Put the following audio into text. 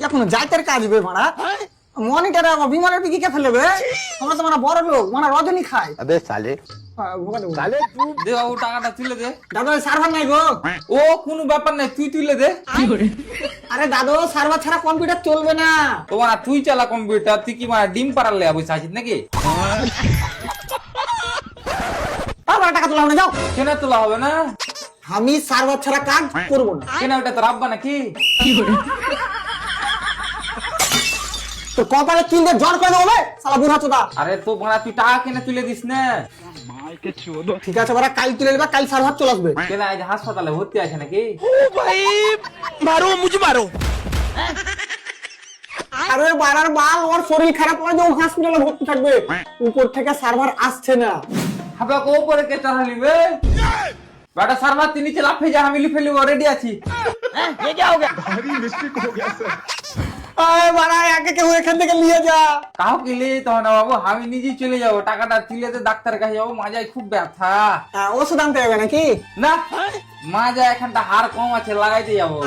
এখন যাইতের কাজ বে মারা মনিটরে বিমানের টিকে ফেলবে আমরা তো মানে বড় লোক মানে রজনী খায়। अबे साले साले तू দে বাবু টাকাটা তুলে দে। দাদা সার্ভার নাই গো। ও কোনো ব্যাপার নাই, তুই তুলে দে। আরে দাদু সার্ভার ছাড়া কম্পিউটার চলবে না। তো মানে তুই চালা কম্পিউটার, তুই কি মানে ডিম পাড়ার লেগে বসে আছিস নাকি? আবার টাকা তোলা হবে না, যাও। কেন তোলা হবে না? আমি সার্ভার ছাড়া কাজ করবো না। কেন ওটা তো রাব্বা নাকি? তো কপালে তিন দিয়ে জ্বর করে দেবো সালা বুড়া চোদা। আরে তো ভাড়া তুই টাকা কেন তুলে দিস না? ঠিক আছে বারা, কাল তুলে নেবা, কাল সার্ভার চলে আসবে। কেন আজ হাসপাতালে ভর্তি আছে নাকি? আরে বাড়ার বাল, ওর শরীর খারাপ হয়ে যে ও হসপিটালে ভর্তি থাকবে। উপর থেকে সার্ভার আসছে না। হাবা কো পরে কে চড়ালি বে? বেটা সার্ভার তুই নিচে লাফে যা, আমি লিখে লিব, রেডি আছি। আরে বাড়া, একে কেউ এখান থেকে নিয়ে যা। কাউ কি লে তো না বাবু, আমি নিজেই চলে যাবো, টাকাটা তুলে দে, ডাক্তারের কাছে যাবো, মাজায় খুব ব্যথা। ওষুধ আনতে হবে নাকি? না মাজা এখানটা হাড় কম আছে, লাগাইতে যাবো।